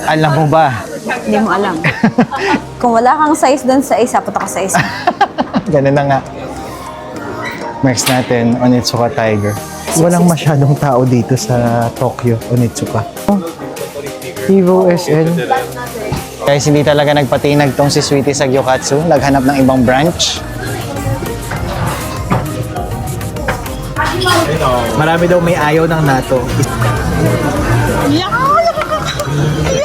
Alam mo ba? Hindi mo alam. Kung wala kang size doon sa isa, punta ka sa isa. Ganun na nga. Next natin, Onitsuka Tiger. Walang masyadong tao dito sa Tokyo, Onitsuka. Vivo SL. Guys, hindi talaga nagpatinag tong si Sweetie sa Gyokatsu. Naghanap ng ibang branch. Marami daw may ayaw ng natto.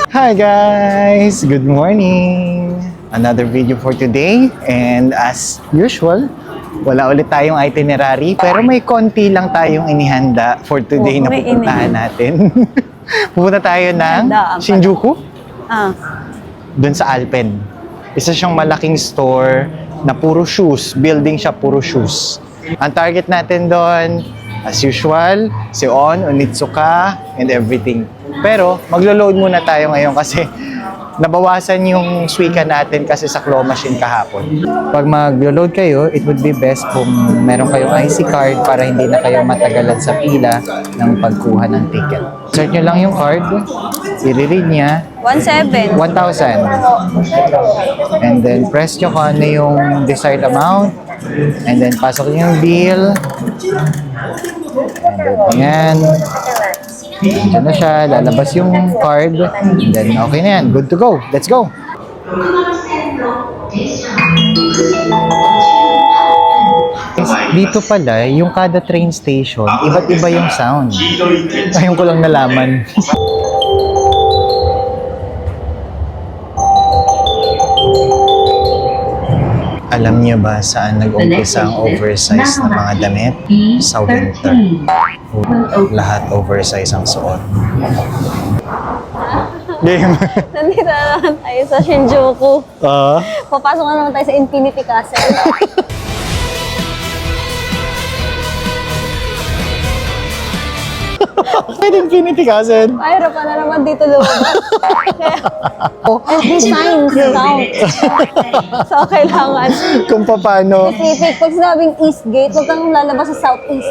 Hi guys! Good morning! Another video for today. And as usual, wala ulit tayong itinerary. Pero may konti lang tayong inihanda for today na pupuntahan natin. Pupunta tayo ng Shinjuku. Doon sa Alpen. Isa siyang malaking store na puro shoes. Building siya puro shoes. Ang target natin doon, as usual, si Onitsuka, and everything. Pero, maglo-load muna tayo ngayon kasi nabawasan yung suika natin kasi sa claw machine kahapon. Pag maglo-load kayo, it would be best kung meron kayong IC card para hindi na kayo matagalan sa pila ng pagkuha ng ticket. Search nyo lang yung card, i-read niya, 1,700. 1,000. And then, press nyo kung ano yung desired amount. And then, pasok nyo yung bill. And then, ayan. Diyan na siya, lalabas yung card. And then, okay na yan. Good to go. Let's go! Dito pala, yung kada train station, iba't iba yung sound. Ngayon ko lang nalaman. Alam niyo ba saan nag-umpisa ang oversize na mga damit? Sa winter. Lahat oversize ang suot. Game. Nandito na naman tayo sa Shinjuku. Papasok na naman tayo sa Infinity Castle. Pwede Infinity Castle. Mayroon pa na naman dito lumabas. Every sign count. So, kailangan. Kung paano. Specific. Pag sinabing East Gate, huwag kang lalabas sa Southeast.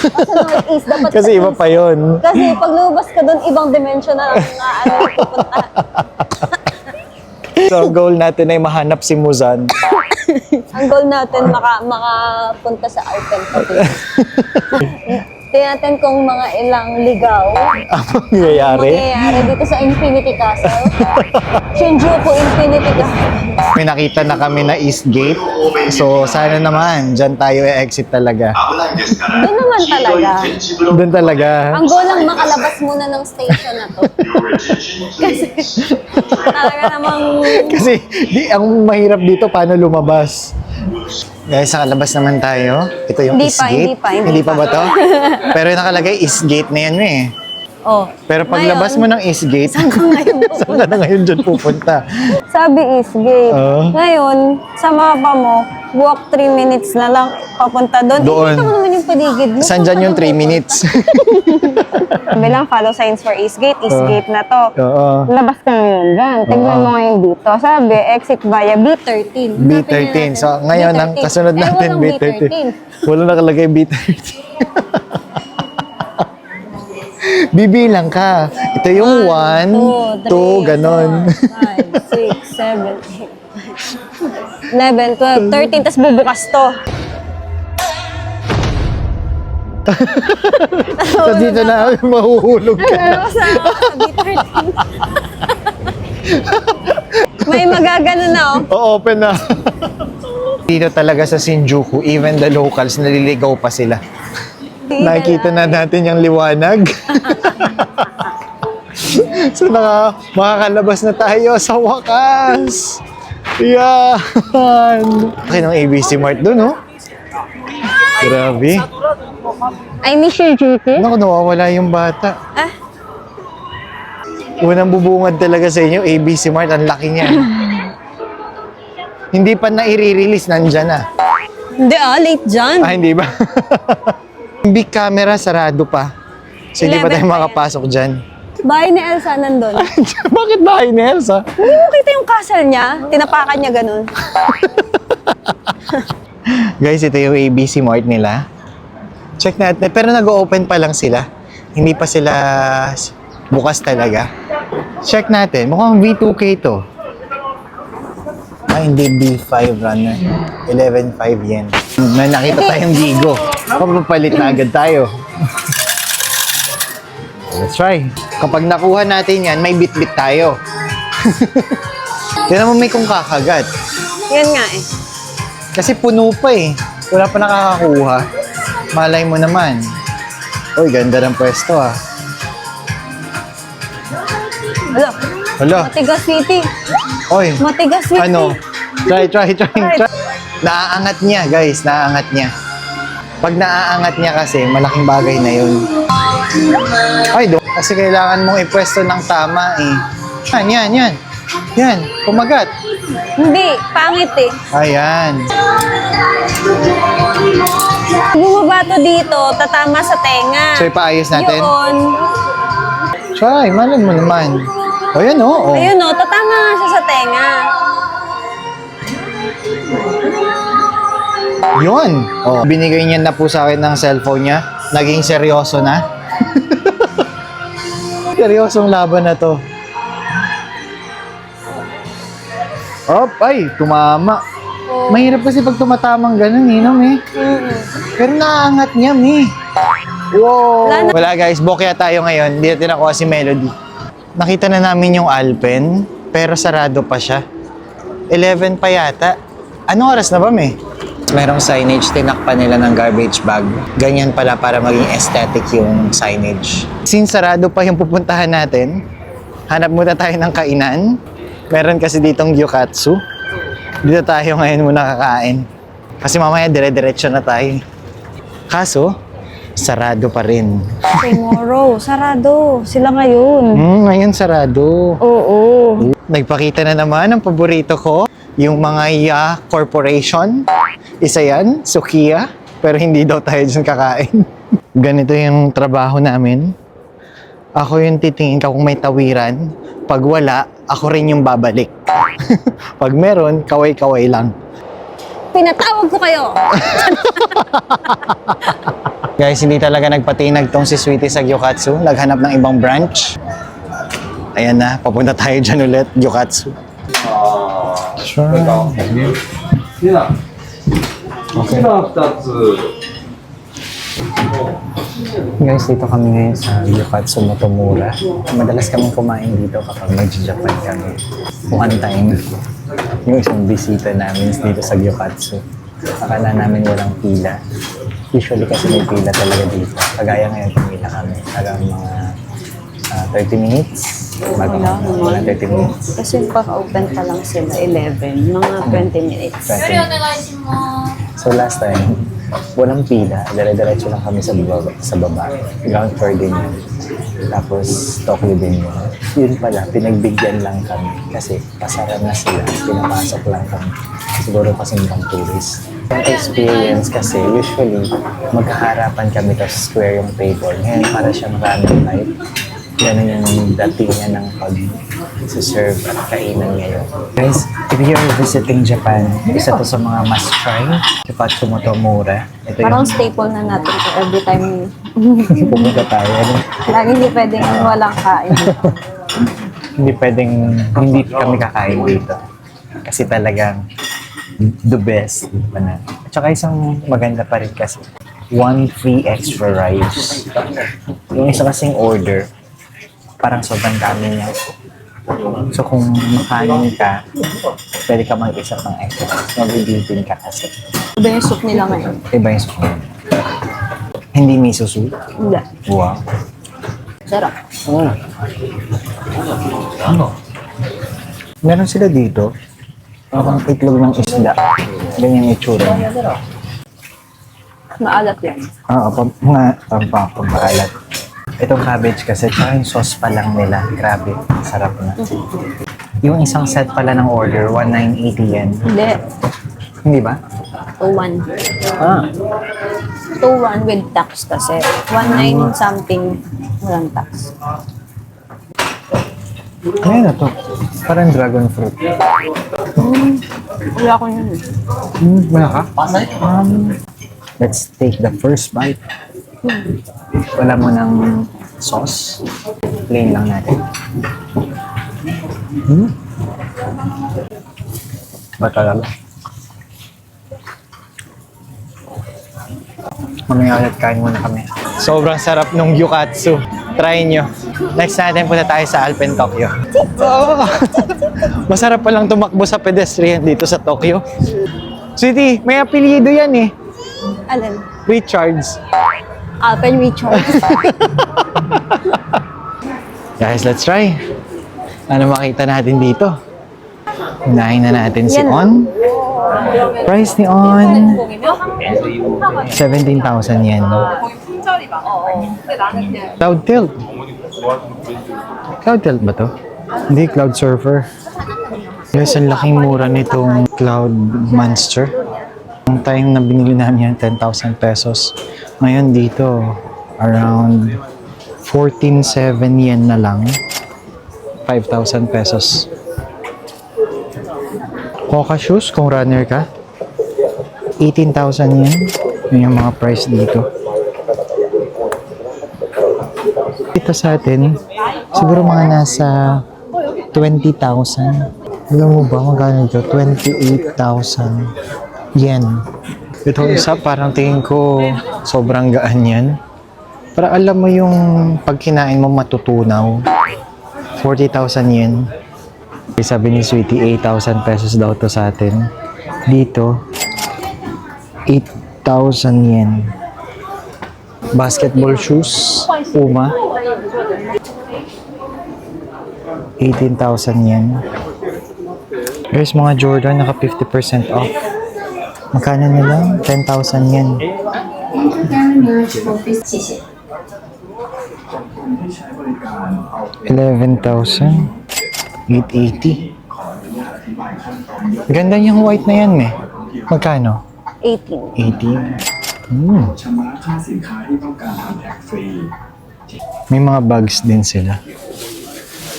O sa Northeast, dapat Kasi sa iba East. pa yun. Kasi pag lumabas ka doon, ibang dimension na ano pupuntahan. So, goal natin ay mahanap si Muzan. Ang goal natin, makapunta sa Alpen Cafe. Tingnan natin kung mga ilang ligaw Ang mangyayari. dito sa Infinity Castle. Shinjuku Infinity Castle. May nakita na kami na East Gate. So, sana naman, dyan tayo i-exit talaga. Doon naman talaga. Doon talaga. Ang goal lang makalabas muna ng station na to. Kasi talaga namang Kasi ang mahirap dito, paano lumabas? Guys, sa kalabas naman tayo. Ito yung Hindi East pa, Gate. hindi pa. ba to? Pero nakalagay East Gate na yan eh. oh. Pero paglabas mo ng East Gate, Saan ka ngayon saan ka na ngayon dyan pupunta? Sabi East Gate. Oo. Ngayon, sa mapa mo, walk 3 minutes na lang papunta doon. Doon. Ito mo naman yung paligid mo. Saan dyan yung 3 minutes? Sabi lang, follow signs for East Gate. East Gate na to. Oo. Labas ka ngayon dyan. Tignan mo ngayon dito. Sabi, exit via B13. B13. So, ngayon, ang kasunod natin, B13. Wala nakalagay B13. Bibilang ka. Ito yung 1, 2, ganon. 5, 6, 7, 8, 11, 12, 13, tapos bubukas to. So, dito na mahuhulog ka. Ano sa B13? May magagano na oh. O-open na. Dito talaga sa Shinjuku, even the locals, naliligaw pa sila. Nakikita na natin yung liwanag. So, makakalabas na tayo sa wakas. Yan. Okay, ng ABC Mart dun, oh. Grabe. I miss Shinjuku. Naku, nawawala yung bata. Ah? Unang bubungad talaga sa inyo, ABC Mart, ang laki niya. Hindi pa na i-release, nandyan na. Hindi late dyan. Ah, hindi ba? Big camera, sarado pa. So, hindi pa 11 tayo pa yan. makapasok dyan. Bahay ni Elsa nandun. Bakit bahay ni Elsa? Hindi mo kita yung castle niya. Tinapakan niya ganun. Guys, ito yung ABC Mart nila. Check natin. Pero nag-open pa lang sila. Hindi pa sila bukas talaga. Check natin. Mukhang V2K to. Ay, hindi. B5 runner. 11.5 yen. May nakita tayong Gigo. Papapalit na agad tayo. Let's try. Kapag nakuha natin yan, may bit-bit tayo. Tignan mo may kung kakagat. Yan nga eh. Kasi puno pa eh. Wala pa nakakakuha. Malay mo naman. Uy, ganda ng pwesto ah. Hala, Hala. Matigas City. Oy. Matigas City. Ano? Try. Naaangat niya, guys. Naaangat niya. Pag naaangat niya kasi, malaking bagay na yun. Ay, kasi kailangan mong ipwesto ng tama eh. Yan. Yan, kumagat. Hindi, pangit eh. Ayan. Bumaba to dito, tatama sa tenga. So, ipaayos natin? Yun. Try, malay mo naman. O yan o. Ayun o, tatama nga siya sa tenga. Yun. Oh, binigay niya na po sa akin ng cellphone niya. Naging seryoso na. Seryosong laban na to. Ay, tumama. Oh. Mahirap kasi pag tumatamang ganun, eh. Pero naaangat niya, Wow! Wala guys, bokya tayo ngayon. Hindi natin nakuha si Melody. Nakita na namin yung Alpen, pero sarado pa siya. 11 pa yata. Anong oras na ba, Merong signage, tinakpan nila ng garbage bag. Ganyan pala para maging aesthetic yung signage. Since sarado pa yung pupuntahan natin, hanap muna tayo ng kainan. Meron kasi ditong gyukatsu. Dito tayo ngayon muna kakain. Kasi mamaya dire-diretso na tayo. Kaso, sarado pa rin. Tomorrow, sarado. Sila ngayon. Ngayon sarado. Oo. Nagpakita na naman ang paborito ko. Yung mga Ya Corporation. Isa yan, Sukiya. Pero hindi daw tayo dyan kakain. Ganito yung trabaho namin. Ako yung titingin ka kung may tawiran. Pag wala, ako rin yung babalik. Pag meron, kaway-kaway lang. Pinatawag ko kayo. Guys, hindi talaga nagpatinag tong si Sweetie sa Gyukatsu. Naghanap ng ibang branch. Ayan na, papunta tayo dyan ulit, Gyukatsu. Sure. Guys, dito kami ngayon sa Gyukatsu Motomura. Madalas kami kumain dito kapag mag-Japan kami. One time, yung isang bisita namin dito sa Gyukatsu. Akala namin walang pila. Usually kasi may pila talaga dito. Kagaya ngayon, pumila kami. Hanggang mga 30 minutes. Wala 30 minutes. Kasi pa-open pa lang sila, 11. Mga 20 minutes. 20 minutes. So last time, walang pila. Dire-diretso lang kami sa baba. Ground floor din yun. Tapos Tokyo din yun. Yun pala, pinagbigyan lang kami. Kasi pasara na sila. Pinapasok lang kami. Siguro kasi pang tourist. Yung experience kasi, usually, magkaharapan kami tapos square yung table. Ngayon, para siya maraming light. Ganun yung dating niya ng pag-serve at kainan ngayon. Guys, if you're visiting Japan, isa to sa mga must-try. Gyukatsu Motomura. Ito Parang staple na natin to every time. pumunta tayo. Lagi hindi pwedeng walang kain. Hindi pwedeng hindi kami kakain dito. Kasi talagang the best. At saka isang maganda pa rin kasi, one free extra rice. Yung isa kasing order, parang sobrang dami niya. So kung makain ka, pwede ka mag-isa pang extra. Mag-redeem ka kasi. Iba yung soup nila ngayon. Iba yung soup. Hindi miso soup? Hindi. Wow. Sarap. Meron sila dito. Parang itlog ng isda. Ganyan yung itsura niya. Maalat yan. Pamaalat. Itong cabbage kasi, tsaka yung sauce pa lang nila. Grabe, sarap na. Yung isang set pala ng order, 1980 yen. Hindi. Hindi ba? 2-1. 2-1 with tax kasi. 1-9 something walang tax. Ano na to? Parang dragon fruit. Wala ko yun. Wala ka? Let's take the first bite. Wala mo ng sauce. Plain lang natin. Ba talaga? Mamaya ulit kain muna kami. Sobrang sarap nung gyukatsu. Try nyo. Next natin punta tayo sa Alpen Tokyo. Oh. Masarap palang tumakbo sa pedestrian dito sa Tokyo. Sweetie, may apelyido yan eh. Alin? Richards. Alpen Richards. Guys, let's try. Ano makita natin dito? Unahin na natin si Yan. On. Price ni On, 17,000 yen. Cloud Tilt. Cloud Tilt ba to? Hindi, Cloud Surfer. Guys, ang laking mura nitong Cloud Monster. Ang time na binili namin yan, 10,000 pesos. Ngayon dito, around 14,700 yen na lang. 5,000 pesos. Hoka shoes, kung runner ka, 18,000 yen. Yun yung mga price dito. Dito sa atin, siguro mga nasa 20,000. Alam mo ba, magkano ito? 28,000 yen. Ito isa, parang tingin ko sobrang gaan yan. Para alam mo yung pag kinain mo matutunaw. 40,000 yen. Sabi ni Sweetie, 8,000 pesos daw to sa atin. Dito, 8,000 yen. Basketball shoes, Puma. 18,000 yen. Guys, mga Jordan, naka 50% off. Magkano na lang? 10,000 yen. 11,880. Ganda yung white na yan eh. Magkano? 18. 18. May mga bags din sila.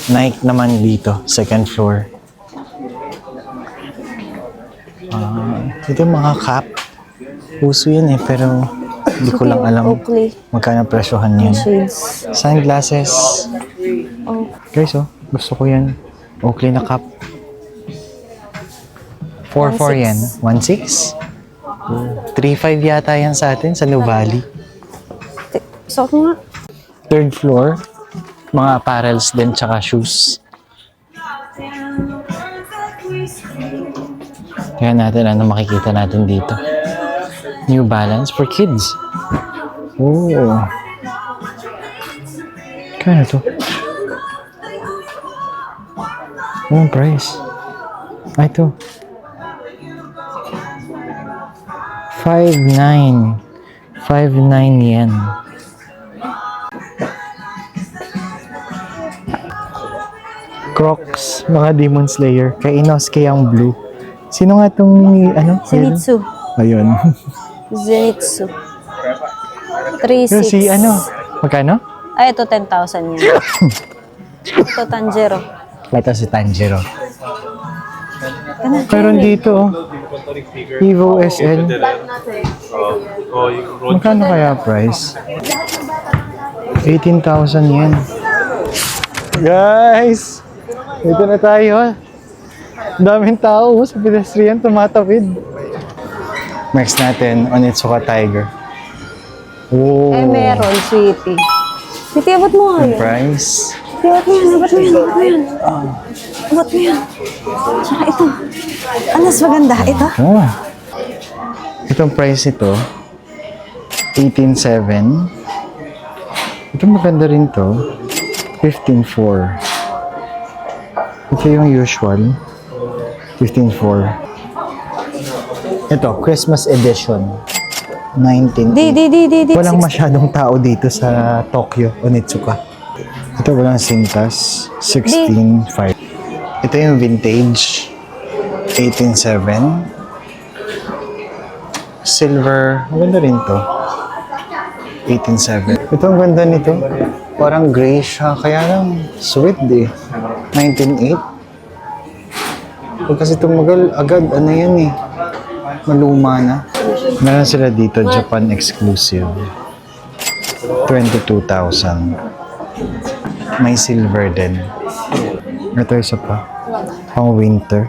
Nike naman dito, second floor. Ito mga cap. Uso yan eh, pero hindi ko lang alam Oakley. magkano presyohan yan. Shades. Sunglasses. Oh. Guys, oh, gusto ko yan. Oakley na cap. 4,400 yan. 1,600? 3,500 yata yan sa atin, sa Nuvali. So, nga. Third floor, mga apparels din, tsaka shoes. Tingnan natin ano makikita natin dito. New Balance for kids. Oh. Kano to? Anong price? Ay, ito. 5,900. 5,900 yen. Crocs, mga Demon Slayer. Kay Inosuke ang blue. Sino nga itong, ano? Zenitsu. Ayun. Zenitsu. Pero 3,600. si, ano? Magkano? Ay, ito 10,000 yan. Ito Tanjiro. Ito si Tanjiro. Meron dito, oh. Evo SL. Magkano kaya price? 18,000 yen. Guys! Dito na tayo. Daming tao sa pedestrian tumatawid. Next natin, Onitsuka Tiger. Oh. Eh, meron, sweetie. Sweetie, abot mo nga Yung yun. price. Abot mo yan, abot mo yan, abot mo yan. Abot mo yan. Tsaka ito. Ang mas maganda, ito. Oh. Itong price ito, 18,700. Ito maganda rin to, 15,400. Ito yung usual, 15,400. Ito, Christmas edition, 19,800. Di. Walang masyadong tao dito sa Tokyo, Onitsuka. Ito walang sintas, 16,500. Ito yung vintage, 18,700. Silver, maganda rin to. 18,700. Ito ang ganda nito. Parang gray siya, kaya lang sweet eh. 19,800. Pag kasi tumagal, agad ano yan eh. Maluma na. Meron sila dito, Japan exclusive. 22,000. May silver din. Ito isa pa. Pang winter.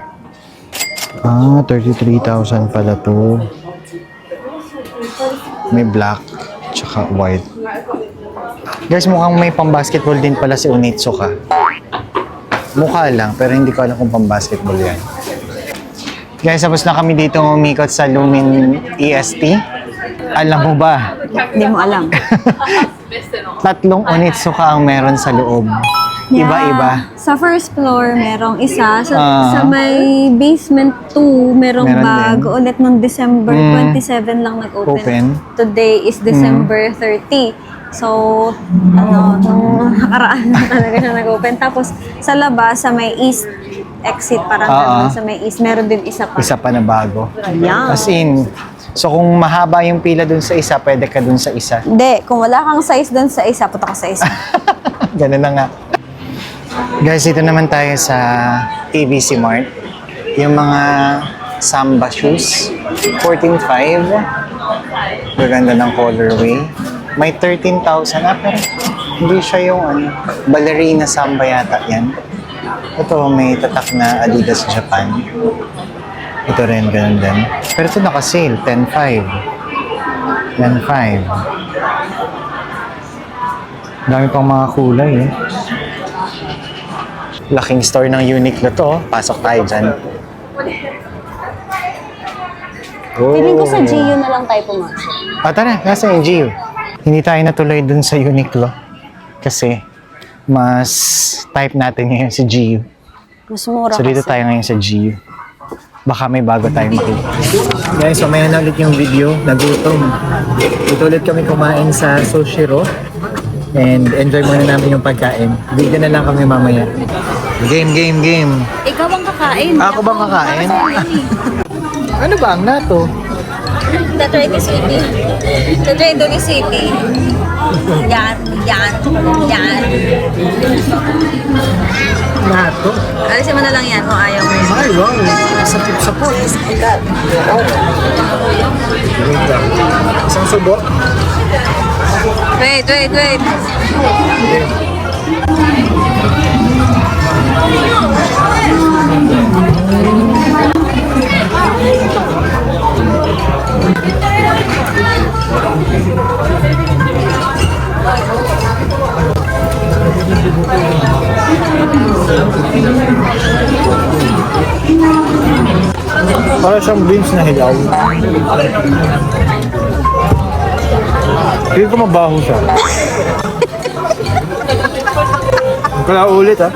33,000 pala to. May black, tsaka white. Guys, mukhang may pang-basketball din pala si Onitsuka. Mukha lang, pero hindi ko alam kung pang-basketball yan. Guys, tapos na kami dito umikot sa Lumin EST. Alam mo ba? Hindi mo alam. 3 Onitsuka ang meron sa loob. Iba-iba. Sa first floor, merong isa. Ah. Sa may basement 2, merong Meron bago. din. Ulit nung December 27 lang nag-open. Open. Today is December 30. So, nung nakaraan na talaga siya nag-open. Tapos, sa labas, sa may east exit, parang ganun, sa may east, meron din isa pa. Isa pa na bago. Ayan. As in, so kung mahaba yung pila dun sa isa, pwede ka dun sa isa. Hindi, kung wala kang size dun sa isa, punta ka sa isa. Ganun na nga. Guys, dito naman tayo sa ABC Mart. Yung mga Samba shoes. 14,500. Maganda ng colorway. May 13,000 pero hindi siya yung ballerina Samba yata yan. Ito, may tatak na Adidas Japan. Ito rin, ganun din. Pero ito naka-sale, 10,500. 10,500. Dami pang mga kulay eh. Laking store ng Uniqlo to. Pasok tayo dyan. Feeling ko sa GU na lang tayo pumasok. Tara, nasa yung GU. Hindi tayo natuloy dun sa Uniqlo. Kasi, mas type natin ngayon sa GU. Mas mura So dito kasi. tayo ngayon sa GU. Baka may bago tayong makita. Guys, so may na ulit yung video. Nagutom. Dito ulit kami kumain sa Sushiro. And enjoy muna namin yung pagkain. Video na lang kami mamaya. Game. Ikaw ang kakain. Ako bang kakain? Ano ba ang nato? Tatry ni City. Tatry doon ni City. Yan. Nato? Alisin mo na lang yan kung ayaw mo. Ay, wow. Sapot. Wait lang. Isang subo. Wait. Para siyang beans na hilaw. Hindi ko mabaho siya. Kaya ulit ah.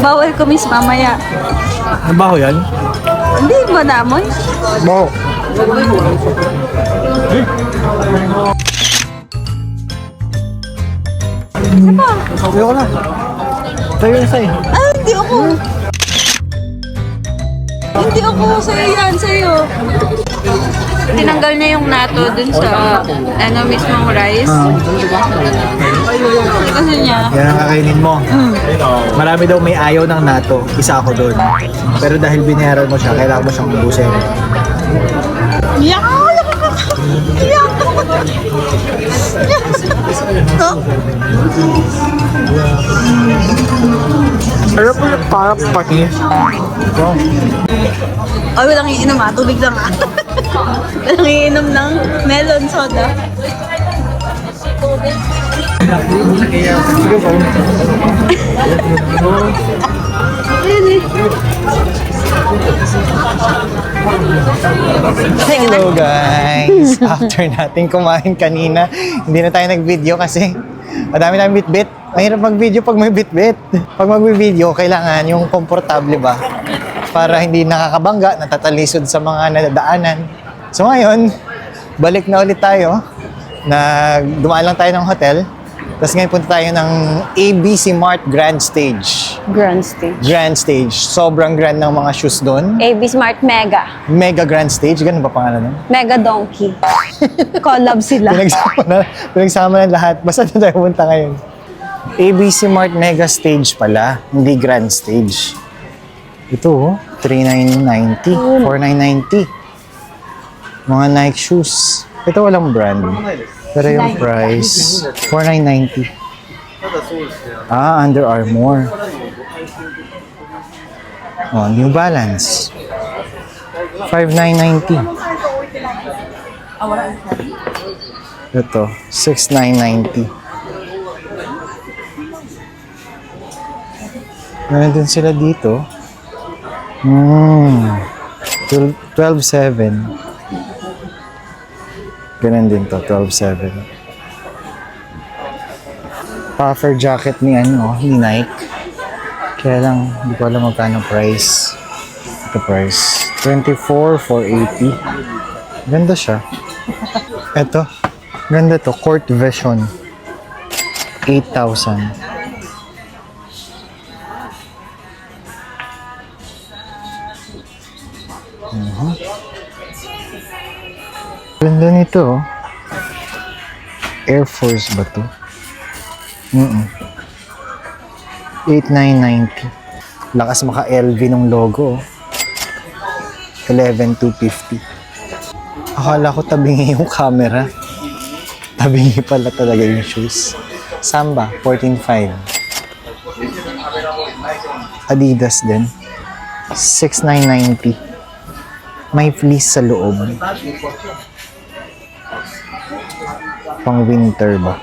Bawal ko miss mamaya. Mabaho yan? Hindi ba namoy? Baho. Ayoko na. Tayo na sa'yo. Ah, hindi ako. Hindi ako. Sa'yo yan, sa'yo. Tinanggal niya yung nato dun sa mismong rice. Kasi niya. Yan ang kakainin mo. Marami daw may ayaw ng nato. Isa ako doon. Pero dahil binayaran mo siya, kailangan mo siyang ubusin. Pero parang pati. Wow. Ay, walang iinom tubig lang walang iinom ng melon soda. Sige po. Hello guys! After natin kumain kanina, hindi na tayo nag-video kasi madami tayong bit-bit. Mahirap mag-video pag may bit-bit. Pag mag-video, kailangan yung komportable ba? Para hindi nakakabangga, natatalisod sa mga nadadaanan. So ngayon, balik na ulit tayo. Dumaan lang tayo ng hotel. Tapos ngayon punta tayo ng ABC Mart Grand Stage. Grand Stage. Grand Stage. Sobrang grand ng mga shoes doon. AB Smart Mega. Mega Grand Stage. Ganun ba pangalan nun? Mega Donkey. Collab sila. Pinagsama na lahat. Basta na tayo punta ngayon. ABC Mart Mega Stage pala, hindi Grand Stage. Ito, 3,990, 4,990. Mga Nike shoes. Ito walang brand. Pero yung price, 4,990. Under Armour. Oh, New Balance. 5,990. Ito, 6,990. Meron din sila dito. 12,700. Ganun din to, 12,700. Puffer jacket ni ni Nike. Kaya lang, hindi ko alam magkano price. Ito price. 24,480. Ganda siya. Ito. Ganda to. Court Vision. 8,000. Ganda nito. Air Force ba to? 8,990. Lakas maka-LV ng logo. 11,250. Akala ko tabingi yung camera. Tabingi pala talaga yung shoes. Samba, 14,500. Adidas din. 6,990. May fleece sa loob. Pang winter ba?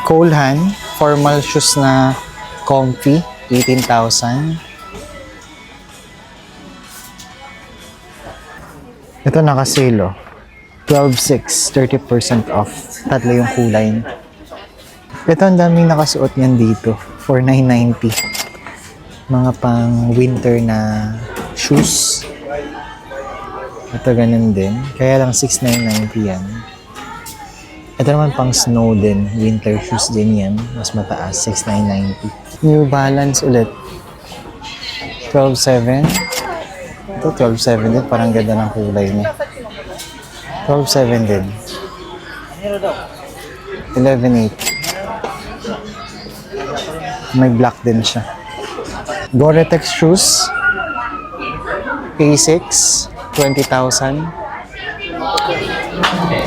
Cole Haan, formal shoes na comfy, 18,000. Ito naka-sale, 12,600, 30% off. Tatlo yung kulay. Ito ang daming nakasuot niyan dito, 4,990. Mga pang winter na shoes. Ito ganun din. Kaya lang 6,990 yan. Ito naman pang snow din. Winter shoes din yan. Mas mataas. 6,990. New Balance ulit. 12,700. Ito 12,700 din. Parang ganda ng kulay niya. 12,700 din. 11,800. May black din siya. Gore-Tex shoes. A6. 20,000.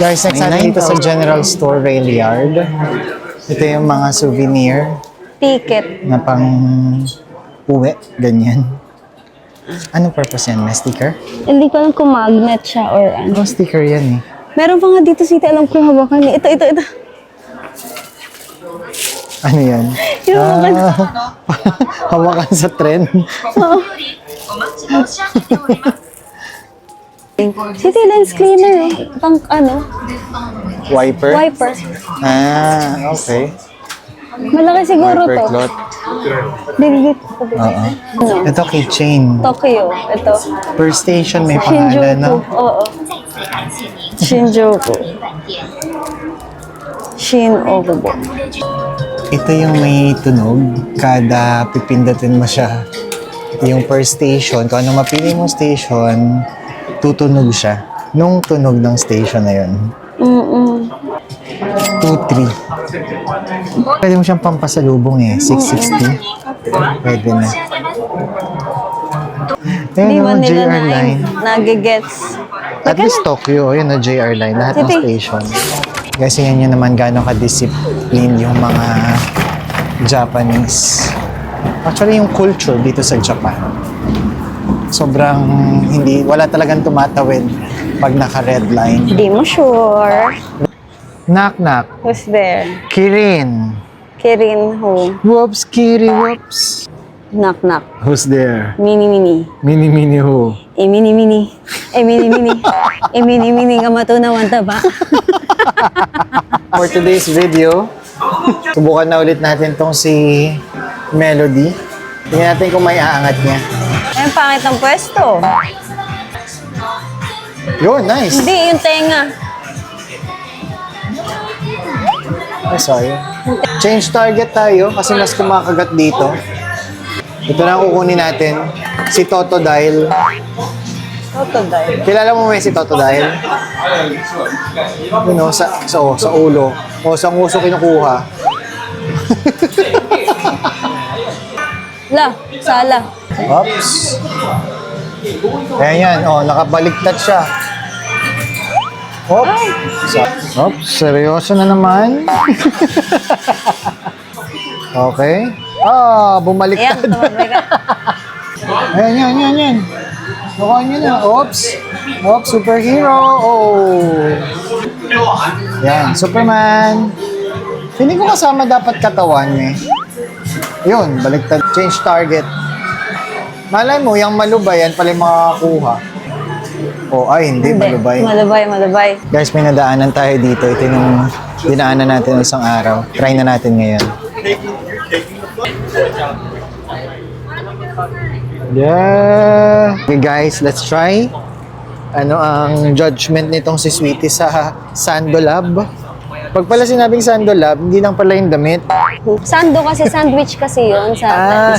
Guys, next natin dito sa General Store Rail Yard. Ito yung mga souvenir Ticket. na pang uwi, ganyan. Anong purpose yan? May sticker? Hindi ko alam kung magnet siya or ano. Oh, sticker yan eh. Meron pa nga dito, Siti. Alam ko yung hawakan niya. Ito. Ano yan? Yung hawakan. Hawakan sa trend. Siti, lens cleaner. Pang ano? Wiper? Wiper. Okay. Malaki siguro Wiper to. cloth. Dito. Oo. Ito keychain. Tokyo. Ito. Per station may pangalan, no? Oo. Shinjuku. Shinobubo. Ito yung may tunog. Kada pipindutin mo siya. Yung per station, kung ano mapili mong station, tutunog siya. Nung tunog ng station na yun. 2-3. Pwede mo siyang pampasalubong eh. 660. Pwede na. Di ba Ayan o, nila JR Line. nagigets? At least Tokyo, yun o, JR Line. Lahat ng Sige. station. Kasi yan yun naman gano'ng ka-discipline yung mga Japanese. Actually, yung culture dito sa Japan. Sobrang wala talagang tumatawid pag naka-red line. Di mo sure. Knock, knock. Who's there? Kirin. Kirin who? Whoops, Kiri, whoops. Knock knock. Who's there? Mini mini. Mini, mini who? Mini mini. Mini mini. Mini mini ka matunawan taba. For today's video, subukan na ulit natin tong si Melody. Tingnan natin kung may aangat niya. Ay, ang pangit ng pwesto. Yun, nice. Hindi, yung tenga. Ay, sorry. Change target tayo kasi mas kumakagat dito. Ito na ang kukunin natin. Si Totodile. Totodile. Kilala mo may si Totodile? Sa ulo. O sa nguso kinukuha. La, sala. Oops. Ayan yan. Oh, nakabaliktad siya. Oops. Oops, seryoso na naman. Okay. Ayan, Bumaliktad. tumabalik. Ayan, yan. Mukha nyo na. Oops. Oops, superhero. Oh. Yan, Superman. Feeling ko kasama dapat katawan eh. Yun, baliktad. Change target. Malay mo, yung malubay, yan pala yung makakakuha. Oh, ay, hindi, malubay. Malubay. Guys, may nadaanan tayo dito. Ito yung dinaanan natin isang araw. Try na natin ngayon. Yeah! Okay guys, let's try. Ano ang judgment nitong si Sweetie sa Sandolab? Pag pala sinabing Sandolab, hindi lang pala yung damit. Sando kasi, sandwich kasi yun.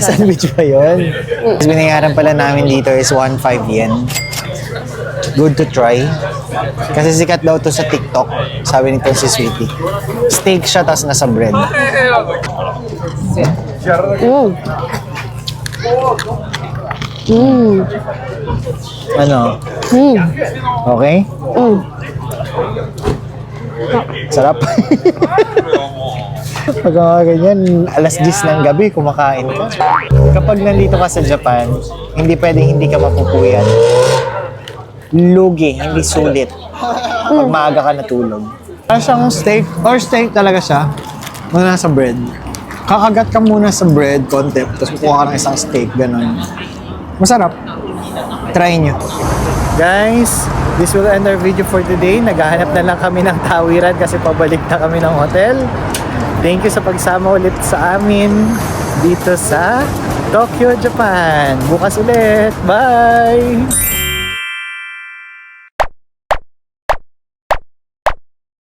Sandwich ba yun? Binayaran pala namin dito is 1.5 yen. Good to try. Kasi sikat daw to sa TikTok. Sabi nito si Sweetie. Steak siya, tas nasa bread. Ano? Okay? Sarap. Pag mga ganyan, alas 10 ng gabi, kumakain ka. Kapag nandito ka sa Japan, hindi pwedeng hindi ka mapupuyat. Lugi, hindi sulit. Pag maaga ka natulog. Parang siyang steak, or steak talaga siya, muna sa bread. Kakagat ka muna sa bread, konti, tapos kukuha ka ng isang steak, ganun. Masarap. Try nyo. Guys, this will end our video for today. Naghahanap na lang kami ng tawiran kasi pabalik na kami ng hotel. Thank you sa pagsama ulit sa amin dito sa Tokyo, Japan. Bukas ulit. Bye!